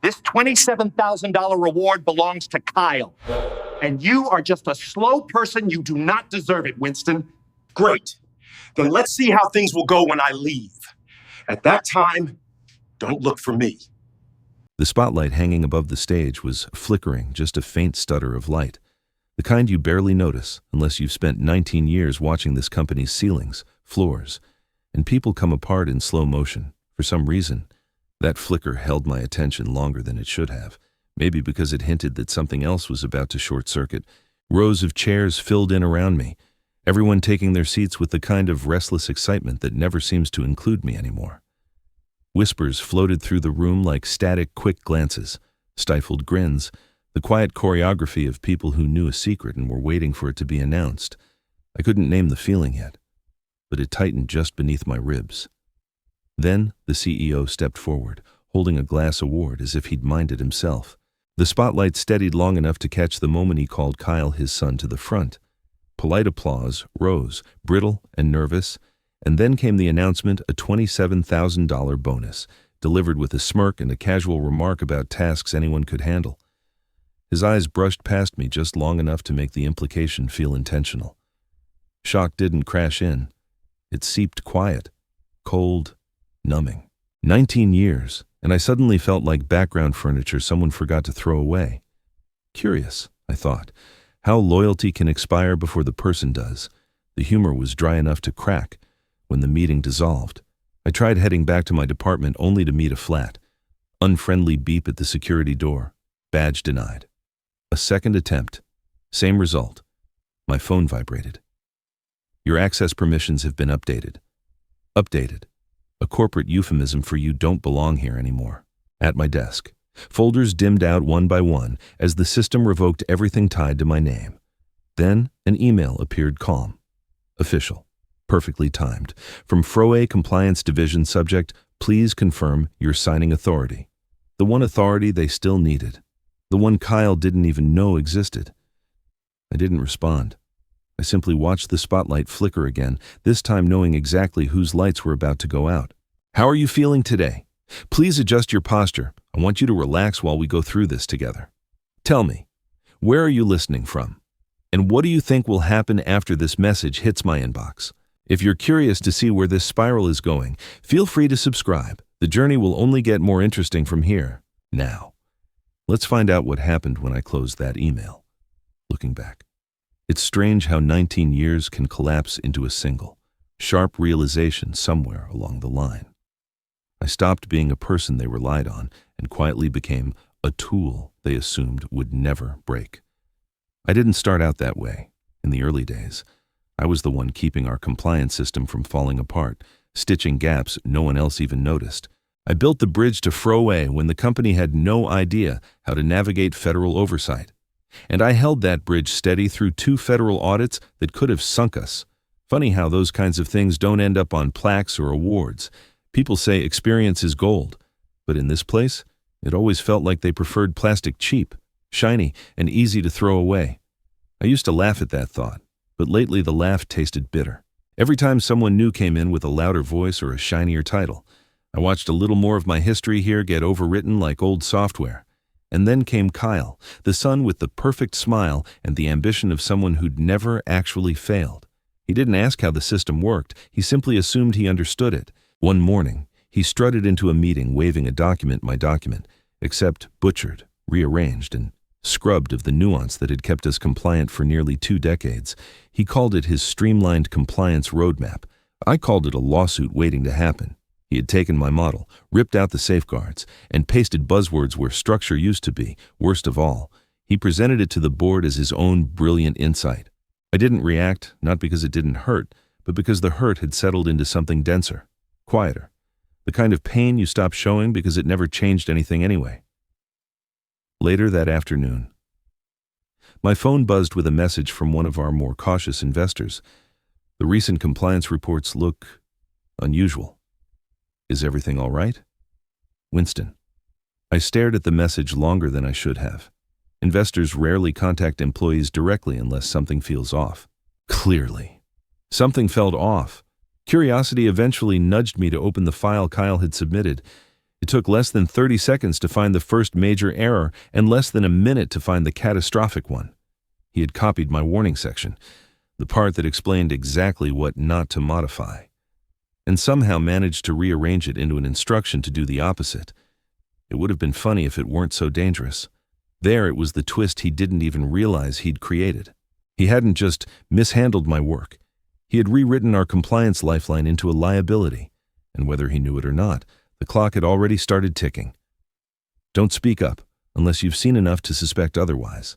This $27,000 reward belongs to Kyle. And you are just a slow person. You do not deserve it, Winston. Great. Then let's see how things will go when I leave. At that time, don't look for me. The spotlight hanging above the stage was flickering, just a faint stutter of light. The kind you barely notice unless you've spent 19 years watching this company's ceilings, floors, and people come apart in slow motion. For some reason, that flicker held my attention longer than it should have, maybe because it hinted that something else was about to short-circuit. Rows of chairs filled in around me, everyone taking their seats with the kind of restless excitement that never seems to include me anymore. Whispers floated through the room like static, quick glances, stifled grins, the quiet choreography of people who knew a secret and were waiting for it to be announced. I couldn't name the feeling yet, but it tightened just beneath my ribs. Then the CEO stepped forward, holding a glass award as if he'd minded himself. The spotlight steadied long enough to catch the moment he called Kyle, his son, to the front. Polite applause rose, brittle and nervous, and then came the announcement, a $27,000 bonus, delivered with a smirk and a casual remark about tasks anyone could handle. His eyes brushed past me just long enough to make the implication feel intentional. Shock didn't crash in. It seeped quiet, cold, numbing. 19 years, and I suddenly felt like background furniture someone forgot to throw away. Curious, I thought, how loyalty can expire before the person does. The humor was dry enough to crack when the meeting dissolved. I tried heading back to my department only to meet a flat, unfriendly beep at the security door. Badge denied. A second attempt. Same result. My phone vibrated. Your access permissions have been updated. Updated. A corporate euphemism for you don't belong here anymore. At my desk. Folders dimmed out one by one as the system revoked everything tied to my name. Then an email appeared, calm. Official. Perfectly timed. From Froe Compliance Division, subject, please confirm your signing authority. The one authority they still needed. The one Kyle didn't even know existed. I didn't respond. I simply watched the spotlight flicker again, this time knowing exactly whose lights were about to go out. How are you feeling today? Please adjust your posture. I want you to relax while we go through this together. Tell me, where are you listening from? And what do you think will happen after this message hits my inbox? If you're curious to see where this spiral is going, feel free to subscribe. The journey will only get more interesting from here. Now, let's find out what happened when I closed that email. Looking back, it's strange how 19 years can collapse into a single, sharp realization somewhere along the line. I stopped being a person they relied on and quietly became a tool they assumed would never break. I didn't start out that way. In the early days, I was the one keeping our compliance system from falling apart, stitching gaps no one else even noticed. I built the bridge to Froe when the company had no idea how to navigate federal oversight. And I held that bridge steady through 2 federal audits that could have sunk us. Funny how those kinds of things don't end up on plaques or awards. People say experience is gold, but in this place, it always felt like they preferred plastic cheap, shiny, and easy to throw away. I used to laugh at that thought, but lately the laugh tasted bitter. Every time someone new came in with a louder voice or a shinier title, I watched a little more of my history here get overwritten like old software. And then came Kyle, the son with the perfect smile and the ambition of someone who'd never actually failed. He didn't ask how the system worked, he simply assumed he understood it. One morning, he strutted into a meeting waving a document, my document, except butchered, rearranged, and scrubbed of the nuance that had kept us compliant for nearly 2 decades. He called it his streamlined compliance roadmap. I called it a lawsuit waiting to happen. He had taken my model, ripped out the safeguards, and pasted buzzwords where structure used to be. Worst of all, he presented it to the board as his own brilliant insight. I didn't react, not because it didn't hurt, but because the hurt had settled into something denser, quieter, the kind of pain you stop showing because it never changed anything anyway. Later that afternoon, my phone buzzed with a message from one of our more cautious investors. The recent compliance reports look unusual. Is everything all right? Winston. I stared at the message longer than I should have. Investors rarely contact employees directly unless something feels off. Clearly, something felt off. Curiosity eventually nudged me to open the file Kyle had submitted. It took less than 30 seconds to find the first major error and less than a minute to find the catastrophic one. He had copied my warning section, the part that explained exactly what not to modify, and somehow managed to rearrange it into an instruction to do the opposite. It would have been funny if it weren't so dangerous. There it was the twist he didn't even realize he'd created. He hadn't just mishandled my work. He had rewritten our compliance lifeline into a liability, and whether he knew it or not, the clock had already started ticking. Don't speak up unless you've seen enough to suspect otherwise.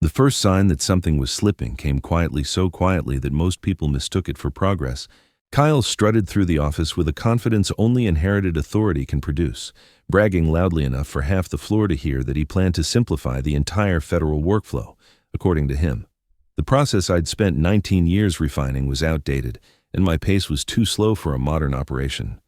The first sign that something was slipping came quietly, so quietly that most people mistook it for progress. Kyle strutted through the office with a confidence only inherited authority can produce, bragging loudly enough for half the floor to hear that he planned to simplify the entire federal workflow, according to him. The process I'd spent 19 years refining was outdated, and my pace was too slow for a modern operation.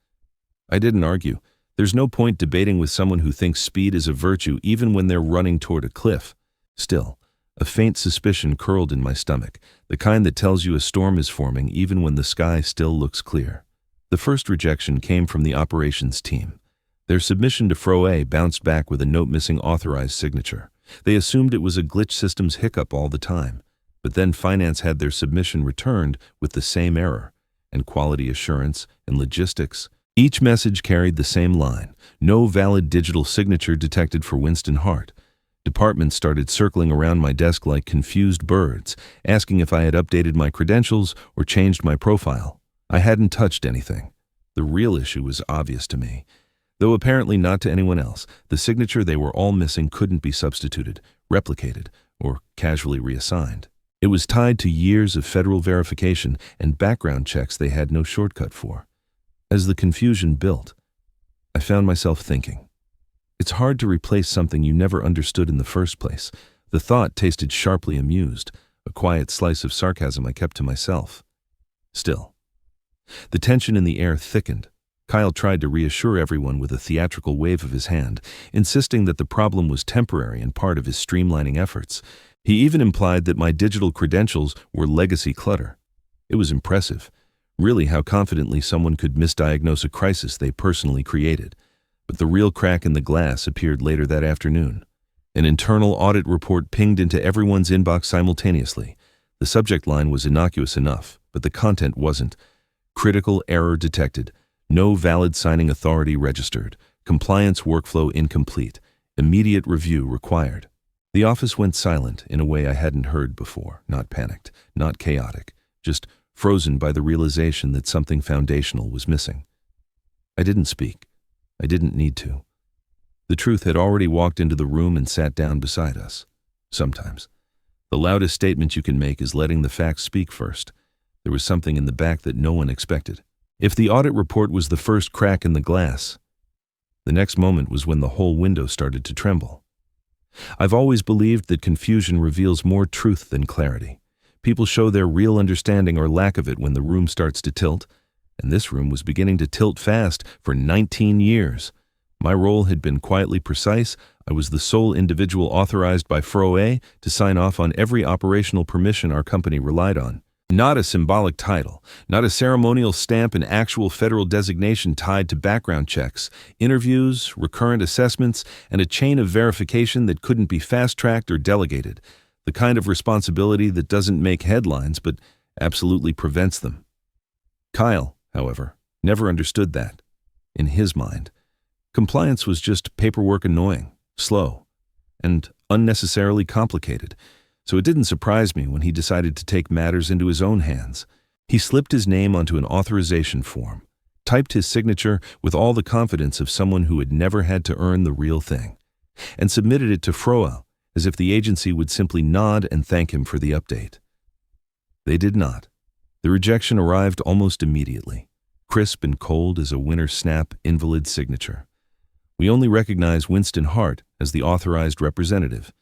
I didn't argue. There's no point debating with someone who thinks speed is a virtue even when they're running toward a cliff. Still, a faint suspicion curled in my stomach, the kind that tells you a storm is forming even when the sky still looks clear. The first rejection came from the operations team. Their submission to FROA bounced back with a note missing authorized signature. They assumed it was a glitch systems hiccup all the time, but then finance had their submission returned with the same error, and quality assurance and logistics. Each message carried the same line: no valid digital signature detected for Winston Hart. Departments started circling around my desk like confused birds, asking if I had updated my credentials or changed my profile. I hadn't touched anything. The real issue was obvious to me, though apparently not to anyone else. The signature they were all missing couldn't be substituted, replicated, or casually reassigned. It was tied to years of federal verification and background checks they had no shortcut for. As the confusion built, I found myself thinking, it's hard to replace something you never understood in the first place. The thought tasted sharply amused, a quiet slice of sarcasm I kept to myself. Still, the tension in the air thickened. Kyle tried to reassure everyone with a theatrical wave of his hand, insisting that the problem was temporary and part of his streamlining efforts. He even implied that my digital credentials were legacy clutter. It was impressive, really, how confidently someone could misdiagnose a crisis they personally created. But the real crack in the glass appeared later that afternoon. An internal audit report pinged into everyone's inbox simultaneously. The subject line was innocuous enough, but the content wasn't. Critical error detected. No valid signing authority registered. Compliance workflow incomplete. Immediate review required. The office went silent in a way I hadn't heard before. Not panicked, not chaotic, just frozen by the realization that something foundational was missing. I didn't speak. I didn't need to. The truth had already walked into the room and sat down beside us. Sometimes, the loudest statement you can make is letting the facts speak first. There was something in the back that no one expected. If the audit report was the first crack in the glass, the next moment was when the whole window started to tremble. I've always believed that confusion reveals more truth than clarity. People show their real understanding or lack of it when the room starts to tilt, and this room was beginning to tilt fast for 19 years. My role had been quietly precise. I was the sole individual authorized by FROA to sign off on every operational permission our company relied on. Not a symbolic title, not a ceremonial stamp, an actual federal designation tied to background checks, interviews, recurrent assessments, and a chain of verification that couldn't be fast-tracked or delegated. The kind of responsibility that doesn't make headlines but absolutely prevents them. Kyle, however, never understood that. In his mind, compliance was just paperwork, annoying, slow, and unnecessarily complicated. So it didn't surprise me when he decided to take matters into his own hands. He slipped his name onto an authorization form, typed his signature with all the confidence of someone who had never had to earn the real thing, and submitted it to FROA as if the agency would simply nod and thank him for the update. They did not. The rejection arrived almost immediately, crisp and cold as a winter snap invalid signature. We only recognize Winston Hart as the authorized representative.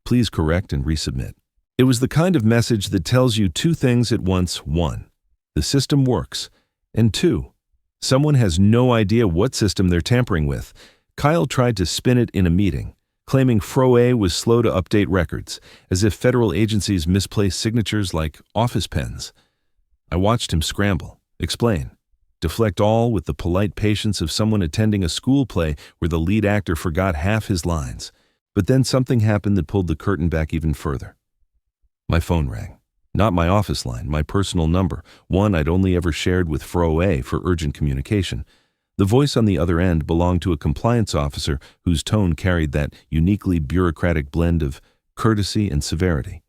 Please correct and resubmit. It was the kind of message that tells you two things at once. One, the system works. And two, someone has no idea what system they're tampering with. Kyle tried to spin it in a meeting, claiming FROA was slow to update records, as if federal agencies misplace signatures like office pens. I watched him scramble, explain, deflect all with the polite patience of someone attending a school play where the lead actor forgot half his lines. But then something happened that pulled the curtain back even further. My phone rang. Not my office line, my personal number, one I'd only ever shared with FROA for urgent communication. The voice on the other end belonged to a compliance officer whose tone carried that uniquely bureaucratic blend of courtesy and severity.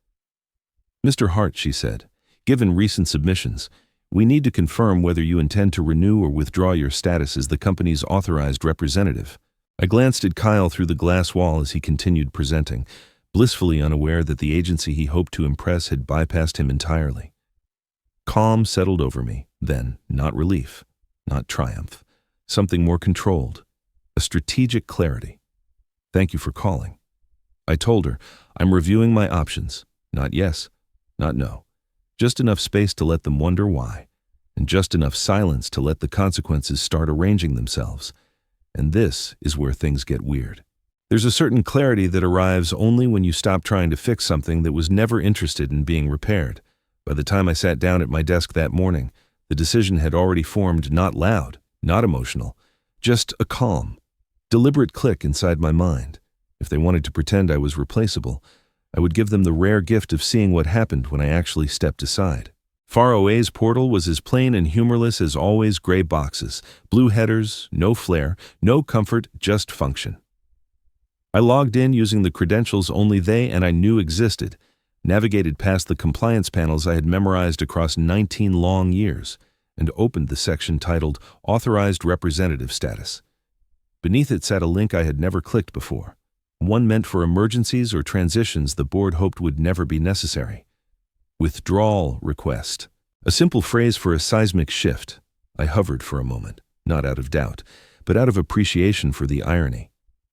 "Mr. Hart," she said, "given recent submissions, we need to confirm whether you intend to renew or withdraw your status as the company's authorized representative." I glanced at Kyle through the glass wall as he continued presenting, blissfully unaware that the agency he hoped to impress had bypassed him entirely. Calm settled over me, then, not relief, not triumph, something more controlled, a strategic clarity. "Thank you for calling." I told her, "I'm reviewing my options. Not yes, not no. Just enough space to let them wonder why, and just enough silence to let the consequences start arranging themselves. And this is where things get weird. There's a certain clarity that arrives only when you stop trying to fix something that was never interested in being repaired. By the time I sat down at my desk that morning, the decision had already formed, not loud, not emotional, just a calm, deliberate click inside my mind. If they wanted to pretend I was replaceable, I would give them the rare gift of seeing what happened when I actually stepped aside. FROA's portal was as plain and humorless as always gray boxes, blue headers, no flair, no comfort, just function. I logged in using the credentials only they and I knew existed, navigated past the compliance panels I had memorized across 19 long years, and opened the section titled Authorized Representative Status. Beneath it sat a link I had never clicked before, one meant for emergencies or transitions the board hoped would never be necessary. Withdrawal request. A simple phrase for a seismic shift. I hovered for a moment, not out of doubt, but out of appreciation for the irony.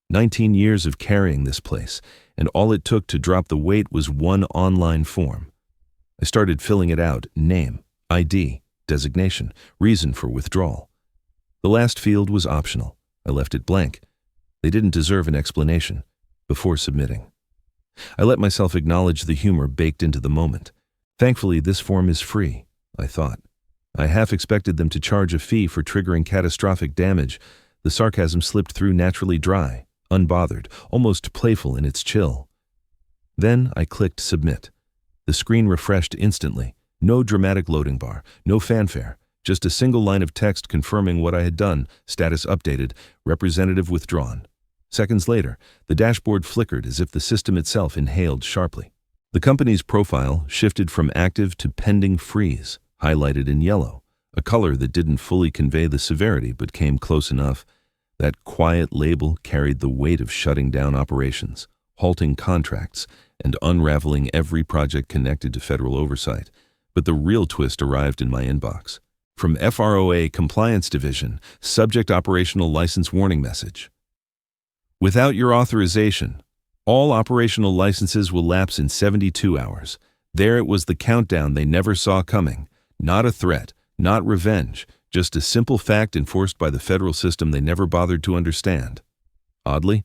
19 years of carrying this place, and all it took to drop the weight was one online form. I started filling it out: name, ID, designation, reason for withdrawal. The last field was optional. I left it blank. They didn't deserve an explanation. Before submitting, I let myself acknowledge the humor baked into the moment. Thankfully, this form is free, I thought. I half expected them to charge a fee for triggering catastrophic damage. The sarcasm slipped through naturally dry, unbothered, almost playful in its chill. Then I clicked submit. The screen refreshed instantly. No dramatic loading bar, no fanfare, just a single line of text confirming what I had done: status updated, representative withdrawn. Seconds later, the dashboard flickered as if the system itself inhaled sharply. The company's profile shifted from active to pending freeze, highlighted in yellow, a color that didn't fully convey the severity but came close enough. That quiet label carried the weight of shutting down operations, halting contracts, and unraveling every project connected to federal oversight. But the real twist arrived in my inbox. From FROA Compliance Division, Subject Operational License Warning Message. Without your authorization, all operational licenses will lapse in 72 hours. There it was, the countdown they never saw coming. Not a threat, not revenge, just a simple fact enforced by the federal system they never bothered to understand. Oddly,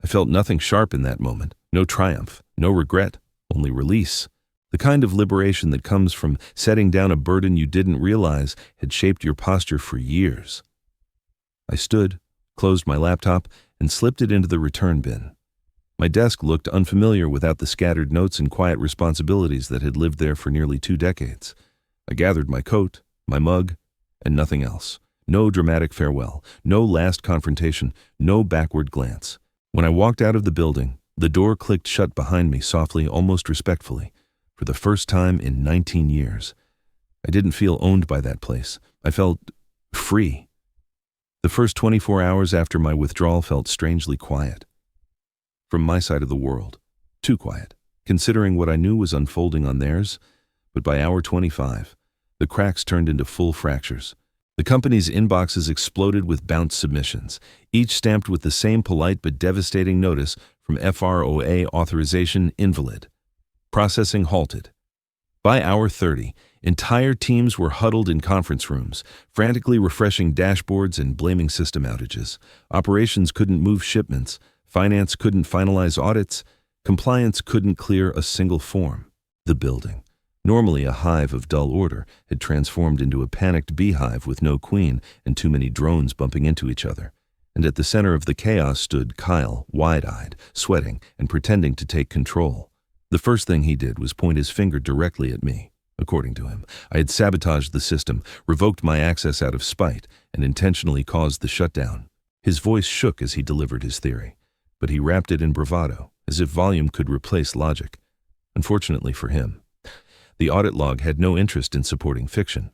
I felt nothing sharp in that moment. No triumph, no regret, only release. The kind of liberation that comes from setting down a burden you didn't realize had shaped your posture for years. I stood, closed my laptop, and slipped it into the return bin. My desk looked unfamiliar without the scattered notes and quiet responsibilities that had lived there for nearly 2 decades. I gathered my coat, my mug, and nothing else. No dramatic farewell, no last confrontation, no backward glance. When I walked out of the building, the door clicked shut behind me softly, almost respectfully. For the first time in 19 years, I didn't feel owned by that place. I felt free. The first 24 hours after my withdrawal felt strangely quiet. From my side of the world, too quiet, considering what I knew was unfolding on theirs. But by hour 25, the cracks turned into full fractures. The company's inboxes exploded with bounced submissions, each stamped with the same polite but devastating notice from FROA authorization invalid. Processing halted. By hour 30, entire teams were huddled in conference rooms, frantically refreshing dashboards and blaming system outages. Operations couldn't move shipments, finance couldn't finalize audits, compliance couldn't clear a single form. The building, Normally a hive of dull order had transformed into a panicked beehive with no queen and too many drones bumping into each other. And at the center of the chaos stood Kyle, wide-eyed, sweating, and pretending to take control. The first thing he did was point his finger directly at me. According to him, I had sabotaged the system, revoked my access out of spite, and intentionally caused the shutdown. His voice shook as he delivered his theory, but he wrapped it in bravado, as if volume could replace logic. Unfortunately for him, the audit log had no interest in supporting fiction.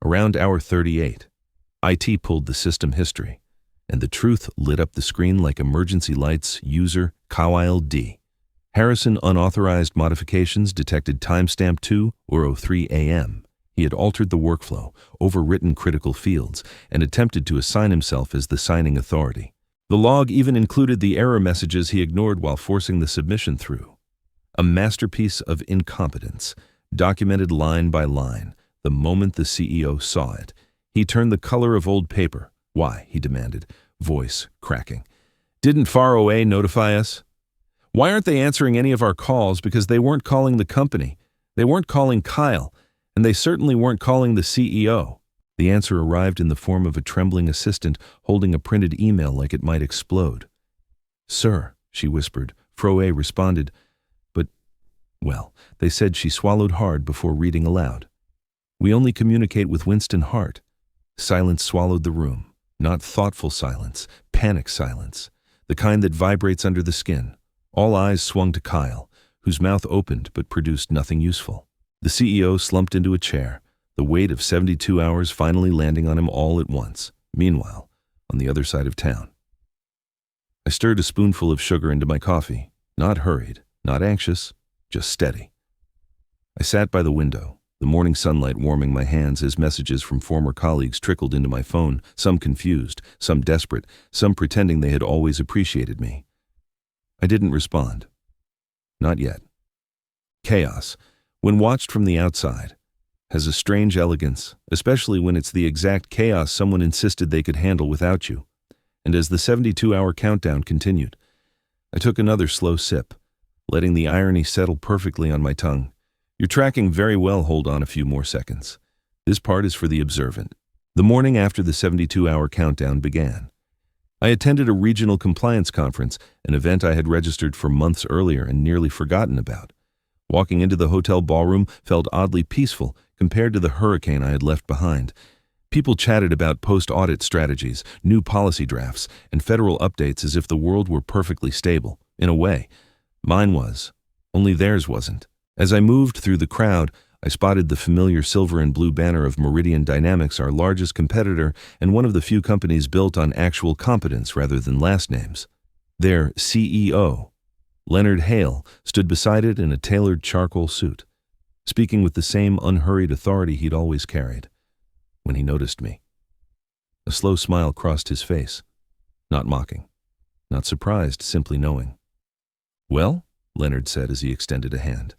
Around hour 38, IT pulled the system history, and the truth lit up the screen like emergency lights. User Kyle D. Harrison unauthorized modifications detected timestamp 2:03 a.m. He had altered the workflow, overwritten critical fields, and attempted to assign himself as the signing authority. The log even included the error messages he ignored while forcing the submission through. A masterpiece of incompetence, documented line by line, the moment the CEO saw it. He turned the color of old paper. Why? He demanded, voice cracking. Didn't Far OA notify us? Why aren't they answering any of our calls? Because they weren't calling the company. They weren't calling Kyle, and they certainly weren't calling the CEO. The answer arrived in the form of a trembling assistant holding a printed email like it might explode. Sir, she whispered. Froe responded, but, well, they said she swallowed hard before reading aloud. We only communicate with Winston Hart. Silence swallowed the room. Not thoughtful silence, panic silence, the kind that vibrates under the skin. All eyes swung to Kyle, whose mouth opened but produced nothing useful. The CEO slumped into a chair, the weight of 72 hours finally landing on him all at once. Meanwhile, on the other side of town, I stirred a spoonful of sugar into my coffee, not hurried, not anxious, just steady. I sat by the window, the morning sunlight warming my hands as messages from former colleagues trickled into my phone, some confused, some desperate, some pretending they had always appreciated me. I didn't respond. Not yet. Chaos, when watched from the outside, has a strange elegance, especially when it's the exact chaos someone insisted they could handle without you. And as the 72-hour countdown continued, I took another slow sip, letting the irony settle perfectly on my tongue. You're tracking very well. Hold on a few more seconds. This part is for the observant. The morning after the 72-hour countdown began, I attended a regional compliance conference, an event I had registered for months earlier and nearly forgotten about. Walking into the hotel ballroom felt oddly peaceful compared to the hurricane I had left behind. People chatted about post-audit strategies, new policy drafts, and federal updates as if the world were perfectly stable. In a way, mine was. Only theirs wasn't. As I moved through the crowd, I spotted the familiar silver and blue banner of Meridian Dynamics, our largest competitor and one of the few companies built on actual competence rather than last names. Their CEO, Leonard Hale, stood beside it in a tailored charcoal suit, speaking with the same unhurried authority he'd always carried. When he noticed me, a slow smile crossed his face. Not mocking, not surprised, simply knowing. Well, Leonard said as he extended a hand,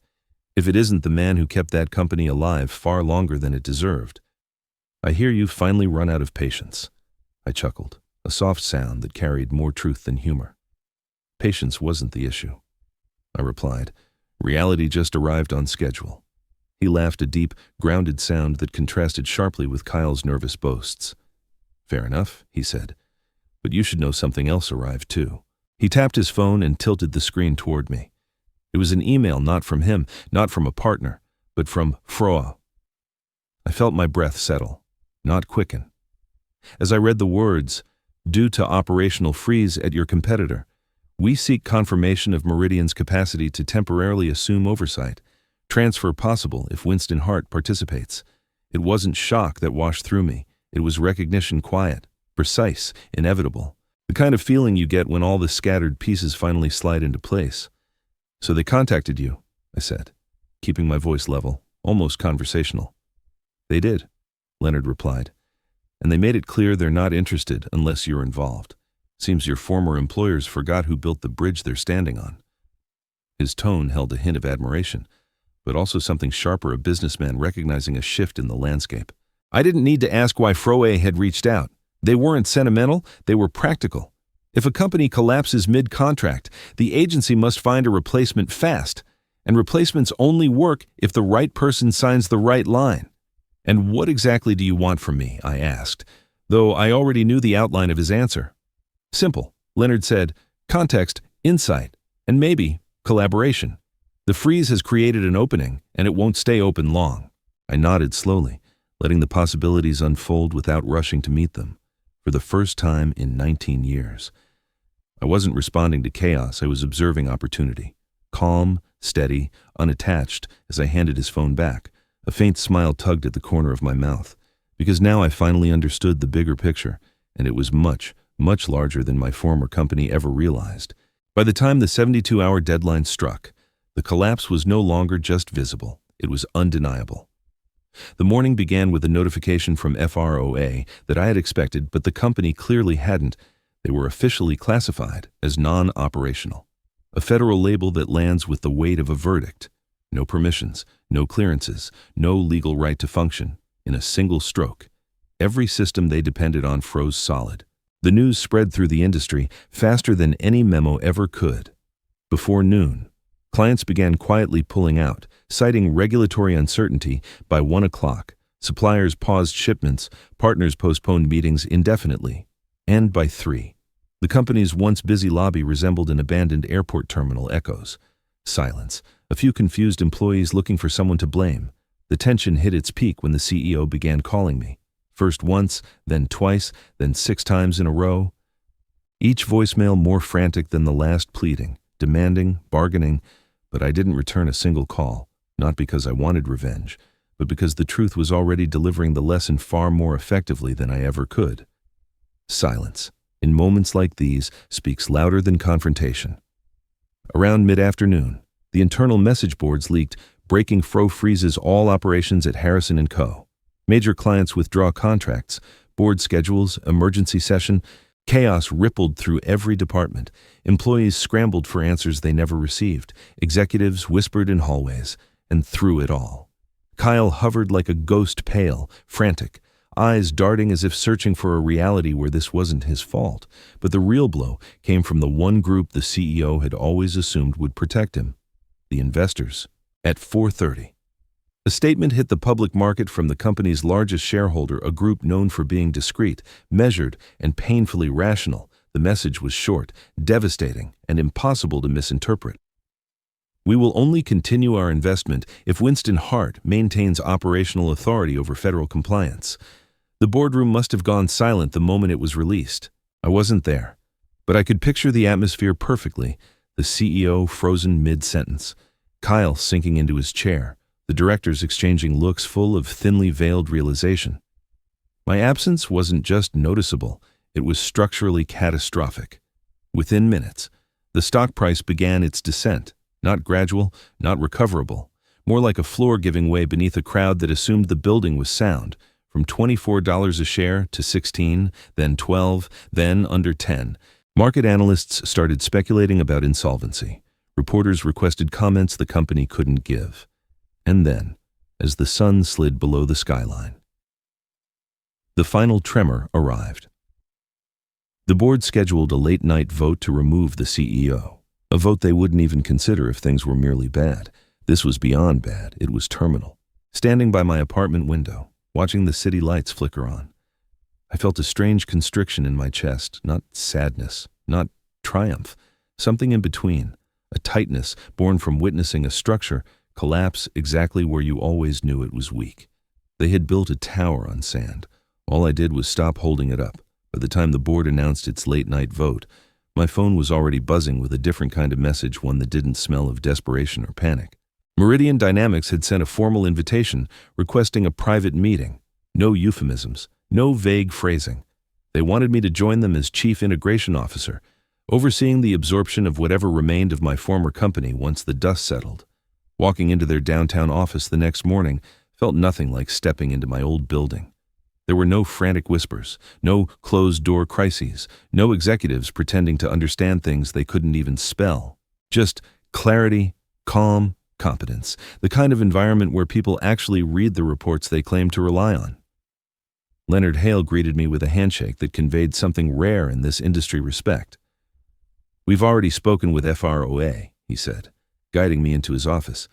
if it isn't the man who kept that company alive far longer than it deserved. I hear you've finally run out of patience. I chuckled, a soft sound that carried more truth than humor. Patience wasn't the issue, I replied. Reality just arrived on schedule. He laughed, a deep, grounded sound that contrasted sharply with Kyle's nervous boasts. Fair enough, he said, but you should know something else arrived too. He tapped his phone and tilted the screen toward me. It was an email not from him, not from a partner, but from Froa. I felt my breath settle, not quicken. As I read the words, due to operational freeze at your competitor, we seek confirmation of Meridian's capacity to temporarily assume oversight. Transfer possible if Winston Hart participates. It wasn't shock that washed through me. It was recognition, quiet, precise, inevitable. The kind of feeling you get when all the scattered pieces finally slide into place. So they contacted you, I said, keeping my voice level, almost conversational. They did, Leonard replied. And they made it clear they're not interested unless you're involved. Seems your former employers forgot who built the bridge they're standing on. His tone held a hint of admiration, but also something sharper, a businessman recognizing a shift in the landscape. I didn't need to ask why Froe had reached out. They weren't sentimental, they were practical. If a company collapses mid-contract, the agency must find a replacement fast. And replacements only work if the right person signs the right line. And what exactly do you want from me? I asked, though I already knew the outline of his answer. Simple, Leonard said. Context, insight, and maybe collaboration. The freeze has created an opening, and it won't stay open long. I nodded slowly, letting the possibilities unfold without rushing to meet them, for the first time in 19 years. I wasn't responding to chaos, I was observing opportunity. Calm, steady, unattached, as I handed his phone back. A faint smile tugged at the corner of my mouth, because now I finally understood the bigger picture, and it was much, much larger than my former company ever realized. By the time the 72-hour deadline struck, the collapse was no longer just visible, it was undeniable. The morning began with a notification from FROA that I had expected, but the company clearly hadn't. They were officially classified as non-operational. A federal label that lands with the weight of a verdict. No permissions, no clearances, no legal right to function. In a single stroke, every system they depended on froze solid. The news spread through the industry faster than any memo ever could. Before noon, clients began quietly pulling out, citing regulatory uncertainty. By 1 o'clock, suppliers paused shipments, partners postponed meetings indefinitely. And by 3, the company's once busy lobby resembled an abandoned airport terminal. Echoes. Silence. A few confused employees looking for someone to blame. The tension hit its peak when the CEO began calling me. First once, then twice, then 6 times in a row. Each voicemail more frantic than the last, pleading, demanding, bargaining, but I didn't return a single call, not because I wanted revenge, but because the truth was already delivering the lesson far more effectively than I ever could. Silence, in moments like these, speaks louder than confrontation. Around mid-afternoon, the internal message boards leaked, breaking fro freezes all operations at Harrison & Co. Major clients withdraw contracts, board schedules, emergency session. Chaos rippled through every department. Employees scrambled for answers they never received. Executives whispered in hallways. And through it all, Kyle hovered like a ghost, pale, frantic, eyes darting as if searching for a reality where this wasn't his fault. But the real blow came from the one group the CEO had always assumed would protect him: the investors. At 4:30, a statement hit the public market from the company's largest shareholder, a group known for being discreet, measured, and painfully rational. The message was short, devastating, and impossible to misinterpret. We will only continue our investment if Winston Hart maintains operational authority over federal compliance. The boardroom must have gone silent the moment it was released. I wasn't there, but I could picture the atmosphere perfectly. The CEO frozen mid-sentence, Kyle sinking into his chair, the directors exchanging looks full of thinly veiled realization. My absence wasn't just noticeable, it was structurally catastrophic. Within minutes, the stock price began its descent, not gradual, not recoverable, more like a floor giving way beneath a crowd that assumed the building was sound, from $24 a share to $16, then $12, then under $10. Market analysts started speculating about insolvency. Reporters requested comments the company couldn't give. And then, as the sun slid below the skyline, the final tremor arrived. The board scheduled a late-night vote to remove the CEO, a vote they wouldn't even consider if things were merely bad. This was beyond bad, it was terminal. Standing by my apartment window, watching the city lights flicker on, I felt a strange constriction in my chest, not sadness, not triumph, something in between, a tightness born from witnessing a structure collapse exactly where you always knew it was weak. They had built a tower on sand. All I did was stop holding it up. By the time the board announced its late-night vote, my phone was already buzzing with a different kind of message, one that didn't smell of desperation or panic. Meridian Dynamics had sent a formal invitation requesting a private meeting. No euphemisms, no vague phrasing. They wanted me to join them as Chief Integration Officer, overseeing the absorption of whatever remained of my former company once the dust settled. Walking into their downtown office the next morning felt nothing like stepping into my old building. There were no frantic whispers, no closed-door crises, no executives pretending to understand things they couldn't even spell. Just clarity, calm, competence, the kind of environment where people actually read the reports they claim to rely on. Leonard Hale greeted me with a handshake that conveyed something rare in this industry: respect. "We've already spoken with FROA," he said. guiding me into his office.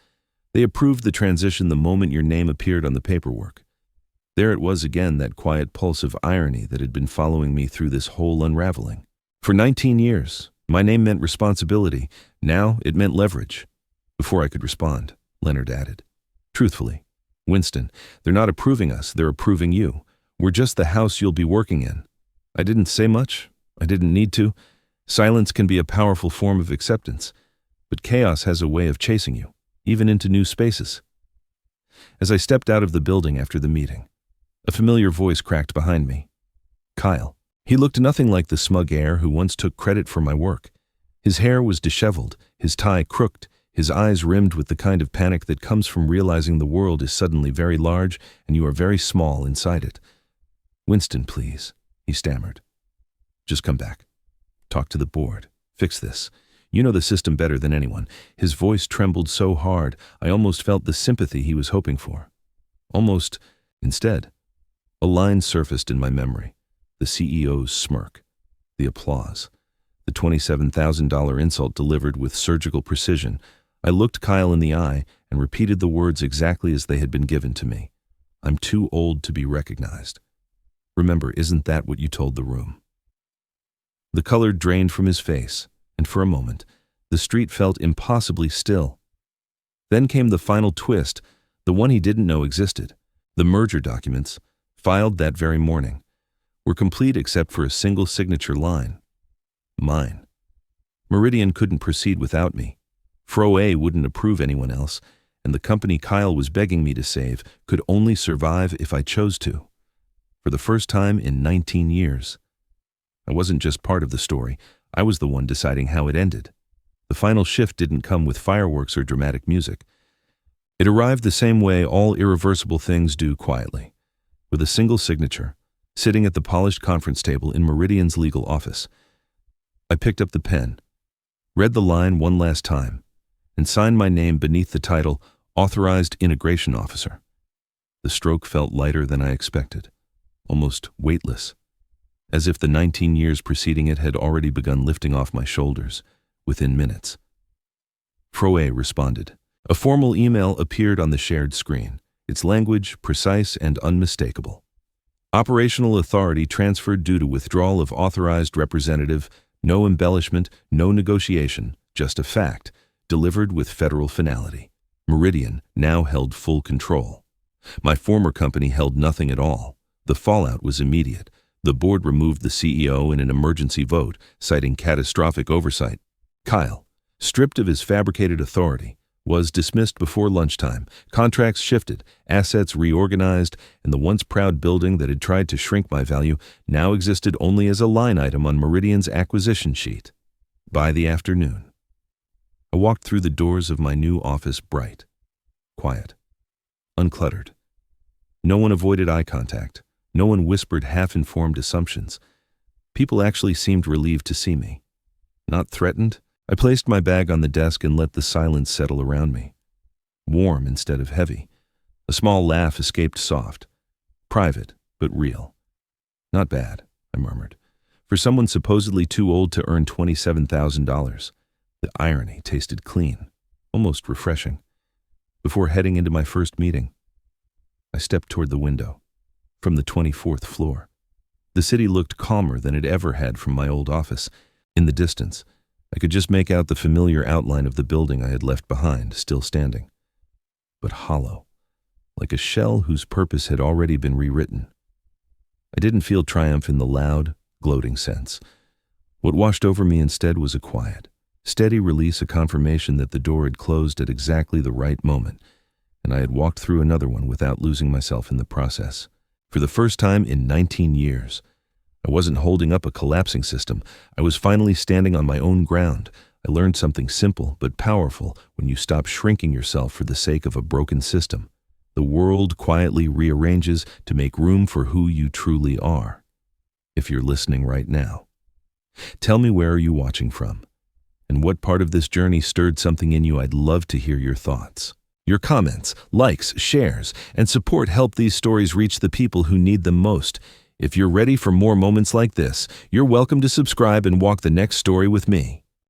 They approved the transition the moment your name appeared on the paperwork. There it was again, that quiet pulse of irony that had been following me through this whole unraveling. For 19 years, my name meant responsibility. Now it meant leverage. Before I could respond, Leonard added, "Truthfully, Winston, they're not approving us, they're approving you. We're just the house you'll be working in." I didn't say much. I didn't need to. Silence can be a powerful form of acceptance, but chaos has a way of chasing you, even into new spaces. As I stepped out of the building after the meeting, a familiar voice cracked behind me. Kyle. He looked nothing like the smug heir who once took credit for my work. His hair was disheveled, his tie crooked, his eyes rimmed with the kind of panic that comes from realizing the world is suddenly very large and you are very small inside it. "Winston, please," he stammered. "Just come back. Talk to the board. Fix this. You know the system better than anyone." His voice trembled so hard, I almost felt the sympathy he was hoping for. Almost, instead, a line surfaced in my memory. The CEO's smirk. The applause. The $27,000 insult delivered with surgical precision. I looked Kyle in the eye and repeated the words exactly as they had been given to me. "I'm too old to be recognized. Remember, isn't that what you told the room?" The color drained from his face, and for a moment, the street felt impossibly still. Then came the final twist, the one he didn't know existed. The merger documents, filed that very morning, were complete except for a single signature line. Mine. Meridian couldn't proceed without me. Froe wouldn't approve anyone else, and the company Kyle was begging me to save could only survive if I chose to. For the first time in 19 years. I wasn't just part of the story, I was the one deciding how it ended. The final shift didn't come with fireworks or dramatic music. It arrived the same way all irreversible things do, quietly, with a single signature, sitting at the polished conference table in Meridian's legal office. I picked up the pen, read the line one last time, and signed my name beneath the title Authorized Integration Officer. The stroke felt lighter than I expected, almost weightless, as if the 19 years preceding it had already begun lifting off my shoulders within minutes. Froe responded. A formal email appeared on the shared screen, its language precise and unmistakable. Operational authority transferred due to withdrawal of authorized representative, no embellishment, no negotiation, just a fact, delivered with federal finality. Meridian now held full control. My former company held nothing at all. The fallout was immediate. The board removed the CEO in an emergency vote, citing catastrophic oversight. Kyle, stripped of his fabricated authority, was dismissed before lunchtime. Contracts shifted, assets reorganized, and the once proud building that had tried to shrink my value now existed only as a line item on Meridian's acquisition sheet. By the afternoon, I walked through the doors of my new office bright, quiet, uncluttered. No one avoided eye contact. No one whispered half-informed assumptions. People actually seemed relieved to see me. Not threatened, I placed my bag on the desk and let the silence settle around me. Warm instead of heavy. A small laugh escaped soft. Private, but real. "Not bad," I murmured. For someone supposedly too old to earn $27,000. The irony tasted clean, almost refreshing. Before heading into my first meeting, I stepped toward the window. From the 24th floor. The city looked calmer than it ever had from my old office. In the distance, I could just make out the familiar outline of the building I had left behind, still standing. But hollow, like a shell whose purpose had already been rewritten. I didn't feel triumph in the loud, gloating sense. What washed over me instead was a quiet, steady release, a confirmation that the door had closed at exactly the right moment, and I had walked through another one without losing myself in the process. For the first time in 19 years, I wasn't holding up a collapsing system. I was finally standing on my own ground. I learned something simple but powerful when you stop shrinking yourself for the sake of a broken system. The world quietly rearranges to make room for who you truly are. If you're listening right now, tell me, where are you watching from? And what part of this journey stirred something in you? I'd love to hear your thoughts. Your comments, likes, shares, and support help these stories reach the people who need them most. If you're ready for more moments like this, you're welcome to subscribe and walk the next story with me.